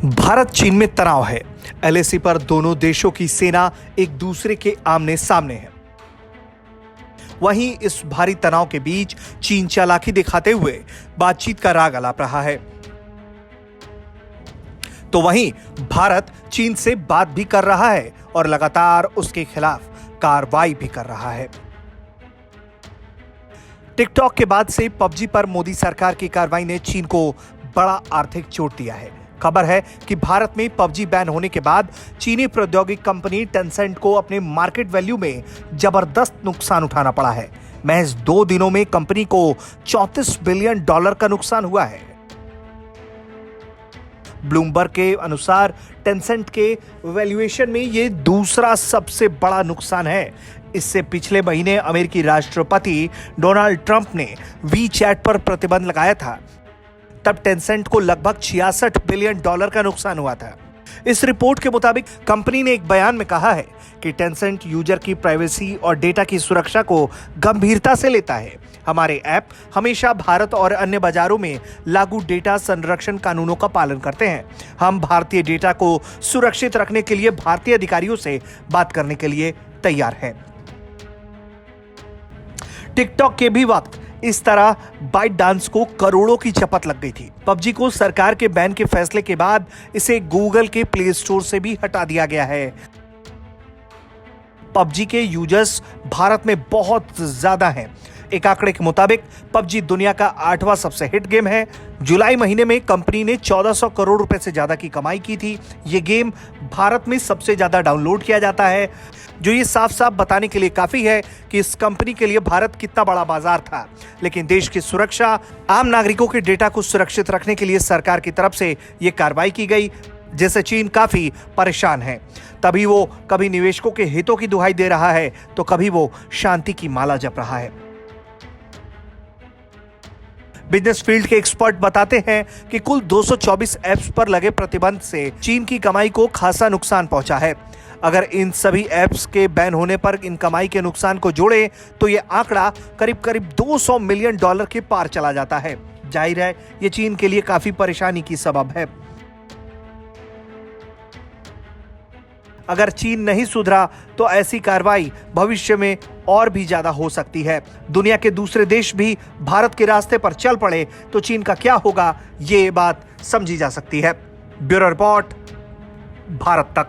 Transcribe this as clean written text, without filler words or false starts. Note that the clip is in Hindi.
भारत चीन में तनाव है। एलएसी पर दोनों देशों की सेना एक दूसरे के आमने सामने है। वहीं इस भारी तनाव के बीच चीन चालाकी दिखाते हुए बातचीत का राग अलाप रहा है, तो वहीं भारत चीन से बात भी कर रहा है और लगातार उसके खिलाफ कार्रवाई भी कर रहा है। टिकटॉक के बाद से पबजी पर मोदी सरकार की कार्रवाई ने चीन को बड़ा आर्थिक चोट दिया है। खबर है कि भारत में पबजी बैन होने के बाद चीनी प्रौद्योगिकी कंपनी टेंसेंट को अपने मार्केट वैल्यू में जबरदस्त नुकसान उठाना पड़ा है। महज 2 दिनों में कंपनी को $34 बिलियन का नुकसान हुआ है। ब्लूमबर्ग के अनुसार टेंसेंट के वैल्यूएशन में यह दूसरा सबसे बड़ा नुकसान है। इससे पिछले महीने अमेरिकी राष्ट्रपति डोनाल्ड ट्रंप ने वीचैट पर प्रतिबंध लगाया था। तब टेंसेंट को लगभग $66 बिलियन का नुकसान हुआ था। इस रिपोर्ट के मुताबिक कंपनी ने एक बयान में कहा है कि टेंसेंट यूजर की प्राइवेसी और डेटा की सुरक्षा को गंभीरता से लेता है। हमारे ऐप हमेशा भारत और अन्य बाजारों में लागू डेटा संरक्षण कानूनों का पालन करते हैं। हम भारतीय डेटा को सुरक्षित रखने के लिए भारतीय अधिकारियों से बात करने के लिए तैयार हैं। टिकटॉक के भी वक्त इस तरह बाइट डांस को करोड़ों की चपत लग गई थी। पबजी को सरकार के बैन के फैसले के बाद इसे गूगल के प्ले स्टोर से भी हटा दिया गया है। पबजी के यूजर्स भारत में बहुत ज्यादा हैं। एक आंकड़े के मुताबिक पबजी दुनिया का 8वां सबसे हिट गेम है। जुलाई महीने में कंपनी ने 1400 करोड़ रुपए से ज्यादा की कमाई की थी। यह गेम भारत में सबसे ज्यादा डाउनलोड किया जाता है, जो ये साफ साफ बताने के लिए काफी है कि इस कंपनी के लिए भारत कितना बड़ा बाजार था। लेकिन देश की सुरक्षा, आम नागरिकों के डेटा को सुरक्षित रखने के लिए सरकार की तरफ से यह कार्रवाई की गई, जिससे चीन काफी परेशान है। तभी वो कभी निवेशकों के हितों की दुहाई दे रहा है, तो कभी वो शांति की माला जप रहा है। बिजनेस फील्ड के एक्सपर्ट बताते हैं कि कुल 224 ऐप्स पर लगे प्रतिबंध से चीन की कमाई को खासा नुकसान पहुंचा है। अगर इन सभी ऐप्स के बैन होने पर इन कमाई के नुकसान को जोड़े तो यह आंकड़ा करीब $200 मिलियन के पार चला जाता है। जाहिर है यह चीन के लिए काफी परेशानी की सबब है। अगर चीन नहीं सुधरा तो ऐसी कार्रवाई भविष्य में और भी ज्यादा हो सकती है। दुनिया के दूसरे देश भी भारत के रास्ते पर चल पड़े तो चीन का क्या होगा, ये बात समझी जा सकती है। ब्यूरो रिपोर्ट, भारत तक।